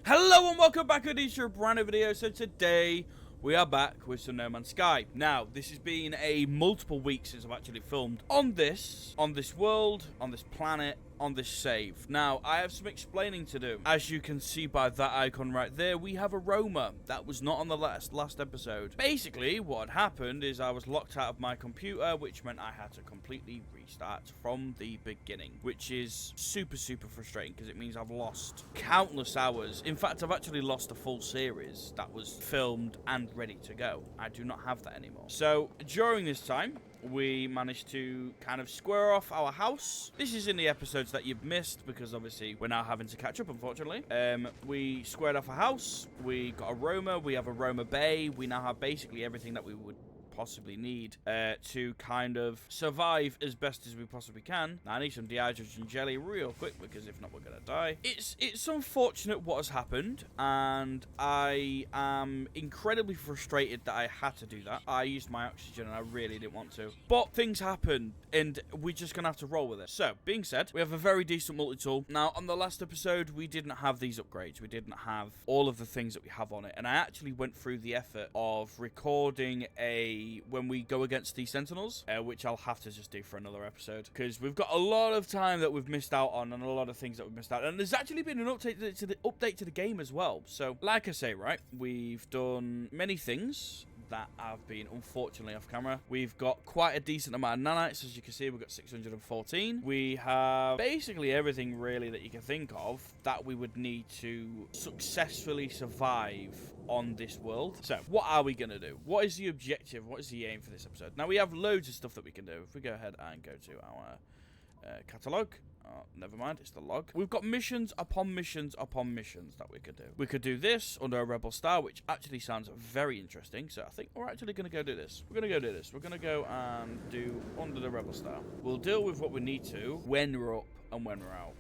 Hello and welcome back to a brand new video. So today we are back with some No Man's Sky. Now, this has been a multiple weeks since I've actually filmed on this world, on this planet, on this save. Now, I have some explaining to do. As you can see by that icon right there, we have a Roma. That was not on the last episode. Basically, what happened is I was locked out of my computer, which meant I had to completely restart from the beginning, which is super frustrating because it means I've lost countless hours. In fact, I've actually lost a full series that was filmed and ready to go. I do not have that anymore. So, during this time, we managed to kind of square off our house. This is in the episodes that you've missed because obviously we're now having to catch up, unfortunately. We squared off a house. We got a Roma. We have a Roma Bay. We now have basically everything that we would possibly need to kind of survive as best as we possibly can. Now, I need some dehydrogen jelly real quick because if not, we're gonna die. It's unfortunate what has happened, and I am incredibly frustrated that I had to do that. I used my oxygen and I really didn't want to, but things happen and we're just gonna have to roll with it. So, being said, we have a very decent multi-tool. Now, on the last episode, we didn't have these upgrades. We didn't have all of the things that we have on it, and I actually went through the effort of recording when we go against the Sentinels, which I'll have to just do for another episode, because we've got a lot of time that we've missed out on, and a lot of things that we've missed out on. And there's actually been an update to the game as well. So, like I say, right, we've done many things that have been unfortunately off camera. We've got quite a decent amount of nanites. As you can see, we've got 614. We have basically everything really that you can think of that we would need to successfully survive on this world. So, what are we going to do? What is the objective? What is the aim for this episode? Now, we have loads of stuff that we can do. If we go ahead and go to our catalogue. Oh, never mind, it's the log. We've got missions upon missions upon missions that we could do. We could do this under a Rebel Star, which actually sounds very interesting. So I think we're actually going to go do this. We're going to go do this. We're going to go and do under the Rebel Star. We'll deal with what we need to when we're up and when we're out.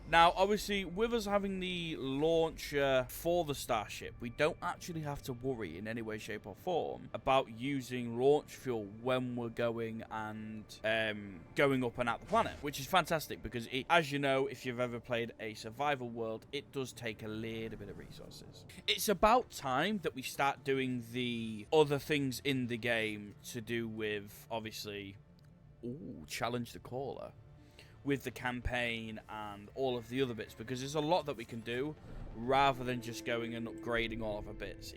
Now, obviously, with us having the launcher for the Starship, we don't actually have to worry in any way, shape, or form about using launch fuel when we're going and going up and out the planet, which is fantastic because, as you know, if you've ever played a survival world, it does take a little bit of resources. It's about time that we start doing the other things in the game to do with, obviously, challenge the caller, with the campaign and all of the other bits, because there's a lot that we can do rather than just going and upgrading all of our bits.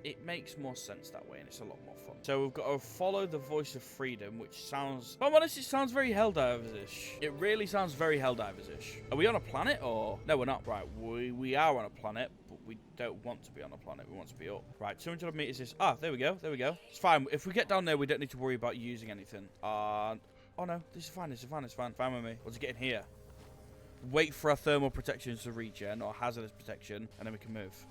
It makes more sense that way, and it's a lot more fun. So we've got to follow the voice of freedom, which sounds, if I'm honest, it sounds very Helldivers-ish. It really sounds very Helldivers-ish. Are we on a planet or? No, we're not. Right, we are on a planet, but we don't want to be on a planet. We want to be up. Right, 200 meters is, there we go. There we go. It's fine. If we get down there, we don't need to worry about using anything. Oh no, this is fine, fine with me. What's it getting here? Wait for our thermal protection to regen, or hazardous protection, and then we can move.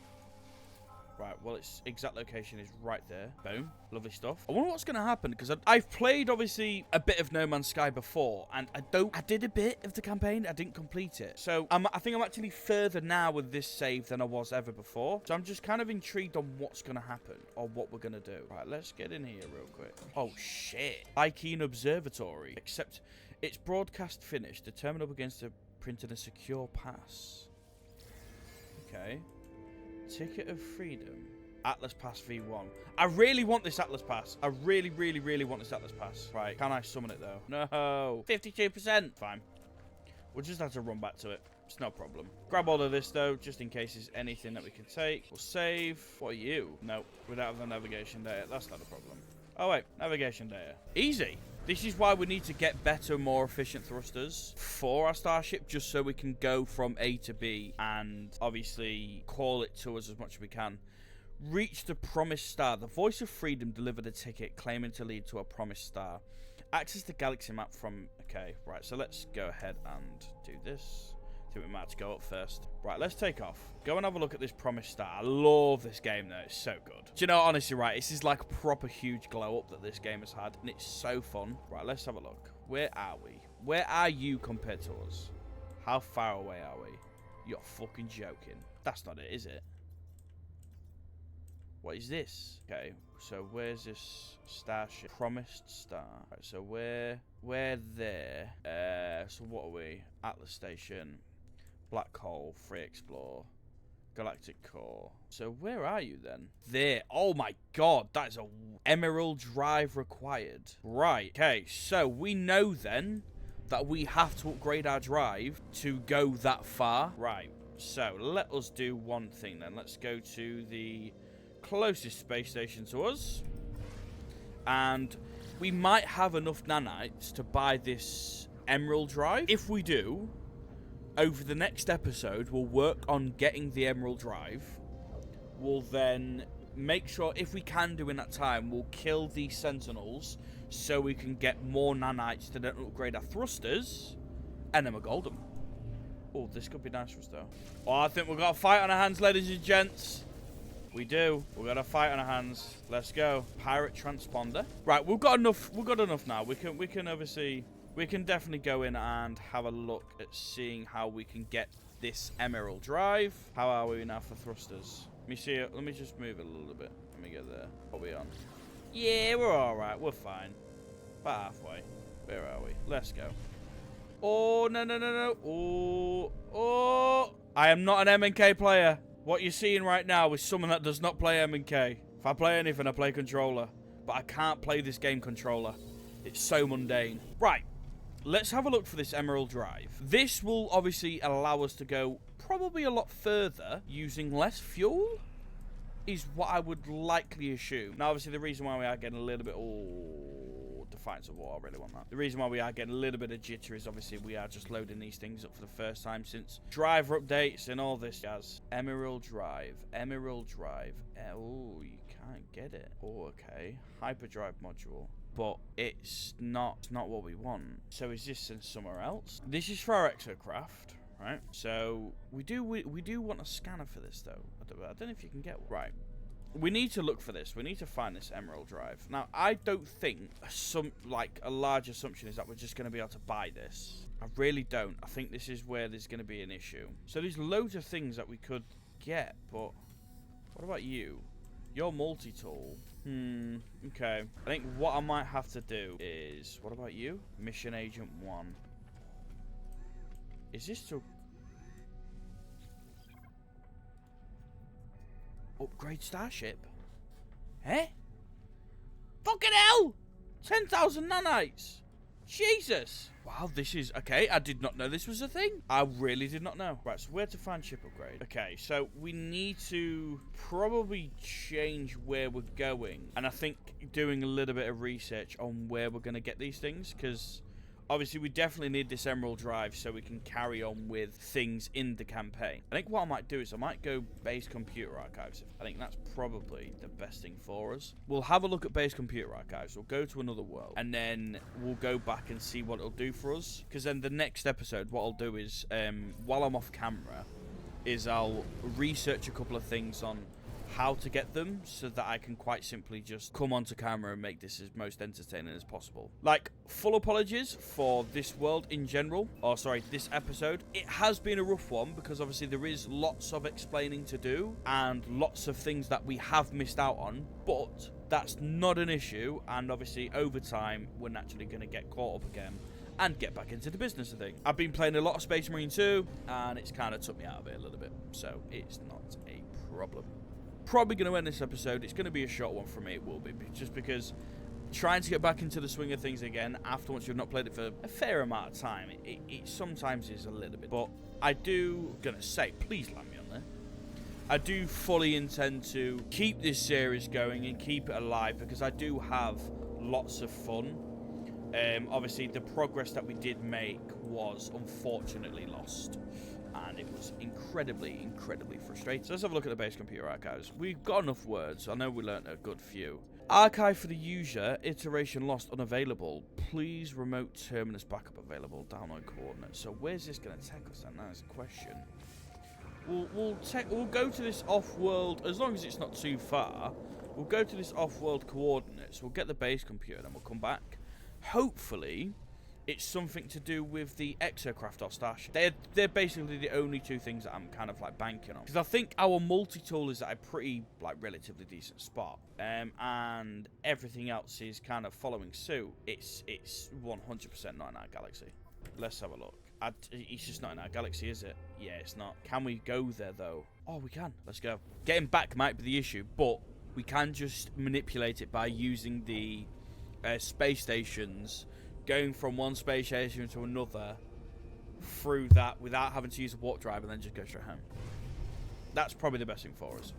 Right, well, its exact location is right there. Boom. Lovely stuff. I wonder what's going to happen, because I've played, obviously, a bit of No Man's Sky before, and I did a bit of the campaign. I didn't complete it. So, I think I'm actually further now with this save than I was ever before. So, I'm just kind of intrigued on what's going to happen, or what we're going to do. Right, let's get in here real quick. Oh, shit. Ikeen Observatory. Except, it's broadcast finished. The terminal begins to print in a secure pass. Okay. Ticket of Freedom. Atlas Pass V1. I really want this Atlas Pass. I really want this Atlas Pass. Right, can I summon it though? No. 52%. Fine. We'll just have to run back to it. It's no problem. Grab all of this though, just in case there's anything that we can take. We'll save. What are you? No, without the navigation data. That's not a problem. Oh wait, navigation data. Easy. This is why we need to get better, more efficient thrusters for our Starship, just so we can go from A to B and obviously call it to us as much as we can. Reach the promised star. The voice of freedom delivered a ticket claiming to lead to a promised star. Access the galaxy map from... Okay, right, so let's go ahead and do this. I think we might have to go up first. Right, let's take off. Go and have a look at this promised star. I love this game, though. It's so good. Do you know, honestly, right, this is like a proper huge glow up that this game has had, and it's so fun. Right, let's have a look. Where are we? Where are you compared to us? How far away are we? You're fucking joking. That's not it, is it? What is this? Okay, so where's this starship? Promised star. Right, so we're there. So what are we? Atlas Station. Black hole. Free explore. Galactic core. So where are you then? There. Oh my god, that is a emerald drive required. Right. Okay, so we know then that we have to upgrade our drive to go that far. Right. So let us do one thing then. Let's go to the closest space station to us. And we might have enough nanites to buy this emerald drive. If we do, over the next episode, we'll work on getting the emerald drive. We'll then make sure, if we can do in that time, we'll kill the sentinels so we can get more nanites to then upgrade our thrusters, and then we'll gold them. Oh, this could be nice for us though. Oh, I think we've got a fight on our hands, ladies and gents. We do. We've got a fight on our hands. Let's go. Pirate transponder. Right, we've got enough. We've got enough now. We can obviously, we can definitely go in and have a look at seeing how we can get this emerald drive. How are we now for thrusters? Let me see it. Let me just move it a little bit. Let me get there. What are we on? Yeah, we're all right. We're fine. About halfway. Where are we? Let's go. Oh, no, no, no, no. Oh, oh. I am not an MNK player. What you're seeing right now is someone that does not play MNK. If I play anything, I play controller. But I can't play this game controller. It's so mundane. Right. Let's have a look for this emerald drive. This will obviously allow us to go probably a lot further using less fuel, is what I would likely assume. Now, obviously, the reason why we are getting a little bit... Oh, Defiance of War, I really want that. The reason why we are getting a little bit of jitter is obviously we are just loading these things up for the first time since driver updates and all this jazz. Emerald Drive. Emerald Drive. Oh, you can't get it. Oh, okay. Hyperdrive module. But it's not what we want. So is this in somewhere else? This is for our exocraft, right? So we do want a scanner for this though. I don't know if you can get one. Right. We need to look for this. We need to find this emerald drive. Now, I don't think a large assumption is that we're just going to be able to buy this. I really don't. I think this is where there's going to be an issue. So there's loads of things that we could get, but what about you? You're multi-tool. Okay. I think what I might have to do is... What about you? Mission Agent 1. Is this to... Upgrade Starship? Eh? Fucking hell! 10,000 nanites! Jesus! Wow, this is... Okay, I did not know this was a thing. I really did not know. Right, so where to find ship upgrade? Okay, so we need to probably change where we're going. And I think doing a little bit of research on where we're going to get these things, because... Obviously, we definitely need this emerald drive so we can carry on with things in the campaign. I think what I might do is I might go base computer archives. I think that's probably the best thing for us. We'll have a look at base computer archives. We'll go to another world. And then we'll go back and see what it'll do for us. Because then the next episode, what I'll do is, while I'm off camera, is I'll research a couple of things on how to get them so that I can quite simply just come onto camera and make this as most entertaining as possible. Like, full apologies for this world in general, or sorry, this episode. It has been a rough one because obviously there is lots of explaining to do and lots of things that we have missed out on, but that's not an issue, and obviously over time we're naturally going to get caught up again and get back into the business of things. I've been playing a lot of Space Marine 2 and it's kind of took me out of it a little bit, so it's not a problem. Probably going to end this episode. It's going to be a short one for me. It will be, just because trying to get back into the swing of things again after once you've not played it for a fair amount of time, it sometimes is a little bit. But I do, gonna say, please land me on there. I do fully intend to keep this series going and keep it alive because I do have lots of fun. Obviously, the progress that we did make was unfortunately lost. And it was incredibly, incredibly frustrating. So let's have a look at the base computer archives. We've got enough words. I know we learnt a good few. Archive for the user. Iteration lost. Unavailable. Please remote terminus backup available. Download coordinates. So where's this going to take us then? That's a question. We'll go to this off-world, as long as it's not too far. We'll go to this off-world coordinates. We'll get the base computer, then we'll come back. Hopefully... it's something to do with the exocraft or Starship. They're basically the only two things that I'm kind of like banking on. Because I think our multi-tool is at a pretty, like, relatively decent spot. And everything else is kind of following suit. It's 100% not in our galaxy. Let's have a look. It's just not in our galaxy, is it? Yeah, it's not. Can we go there, though? Oh, we can. Let's go. Getting back might be the issue, but we can just manipulate it by using the space stations, going from one space station to another through that without having to use a warp drive and then just go straight home. That's probably the best thing for us.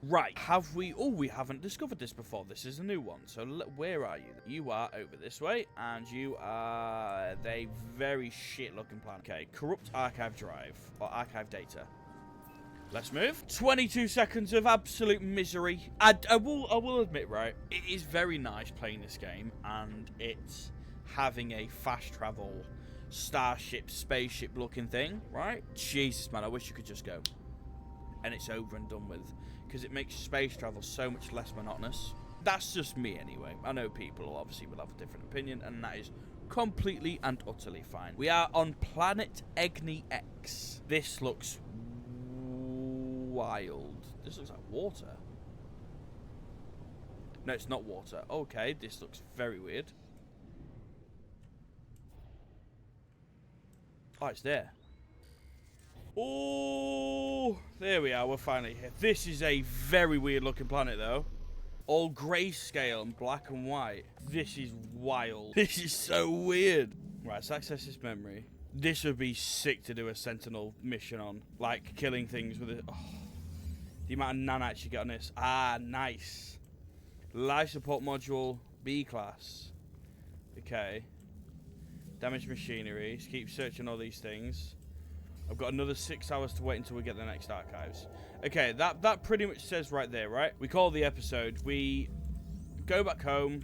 Right, have we... Oh, we haven't discovered this before. This is a new one. So, where are you? You are over this way, and you are a very shit-looking planet. Okay, corrupt archive drive, or archive data. Let's move. 22 seconds of absolute misery. I will admit, right, it is very nice playing this game, and it's having a fast travel, starship, spaceship-looking thing, right? Jesus, man, I wish you could just go. And it's over and done with. Because it makes space travel so much less monotonous. That's just me anyway. I know people obviously will have a different opinion, and that is completely and utterly fine. We are on planet Egni X. This looks wild. This looks like water. No, it's not water. Okay, this looks very weird. Oh, it's there. Oh, there we are. We're finally here. This is a very weird looking planet, though. All grayscale and black and white. This is wild. This is so weird. Right, let's access this memory. This would be sick to do a Sentinel mission on. Like, killing things with it. Oh, the amount of nanites you get on this. Ah, nice. Life support module, B class. Okay. Damaged machinery. Just keep searching all these things. I've got another 6 hours to wait until we get the next archives. Okay, that pretty much says right there, right? We call the episode. We go back home.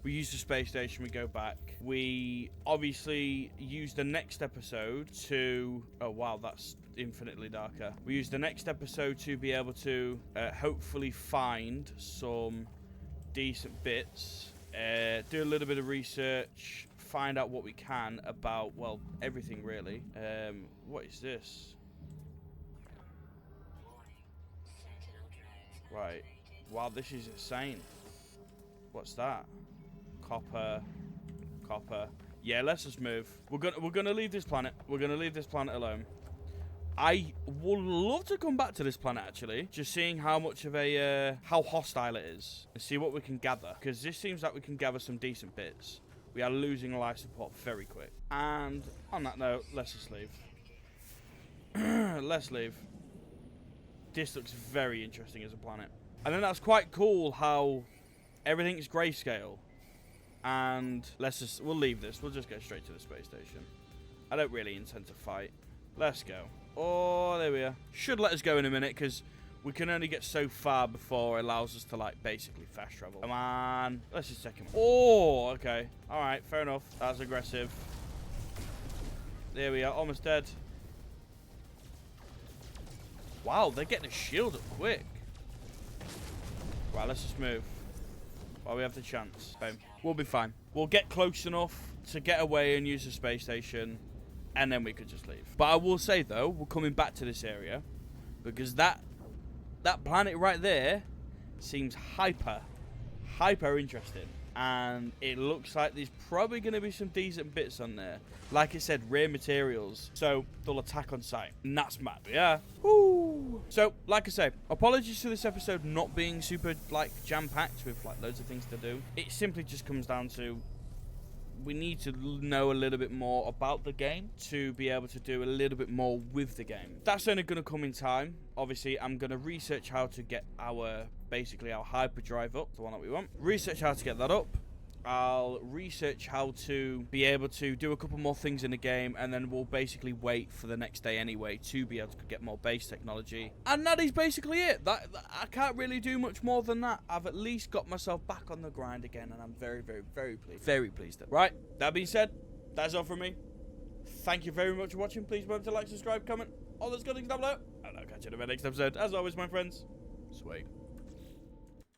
We use the space station. We go back. We obviously use the next episode to... Oh, wow, that's infinitely darker. We use the next episode to be able to hopefully find some decent bits. Do a little bit of research. Find out what we can about, well, everything really. What is this? Right. Wow, this is insane. What's that? Copper. Yeah, let's just move. We're gonna leave this planet. We're gonna leave this planet alone. I would love to come back to this planet, actually. Just seeing how much of a, how hostile it is. And see what we can gather. Because this seems like we can gather some decent bits. We are losing life support very quick. And on that note, let's just leave. Let's leave. This looks very interesting as a planet. And then that's quite cool how everything's grayscale. And we'll leave this. We'll just go straight to the space station. I don't really intend to fight. Let's go. Oh, there we are. Should let us go in a minute because we can only get so far before it allows us to, like, basically fast travel. Come on. Let's just check him. Oh, okay. All right, fair enough. That's aggressive. There we are. Almost dead. Wow, they're getting a shield up quick. Right, let's just move while we have the chance. Boom. We'll be fine. We'll get close enough to get away and use the space station, and then we could just leave. But I will say, though, we're coming back to this area because that planet right there seems hyper interesting. And it looks like there's probably going to be some decent bits on there. Like I said, rare materials. So they'll attack on sight. And that's mad. Yeah. Woo. So, like I say, apologies for this episode not being super, like, jam-packed with, like, loads of things to do. It simply just comes down to we need to know a little bit more about the game to be able to do a little bit more with the game. That's only going to come in time. Obviously, I'm going to research how to get basically our hyperdrive up, the one that we want. Research how to get that up. I'll research how to be able to do a couple more things in the game, and then we'll basically wait for the next day anyway to be able to get more base technology. And that is basically it. I can't really do much more than that. I've at least got myself back on the grind again, and I'm very, very, very pleased. Very pleased. Right, that being said, that's all from me. Thank you very much for watching. Please remember to like, subscribe, comment, all those good things down below. And I'll catch you in the next episode. As always, my friends, sweet.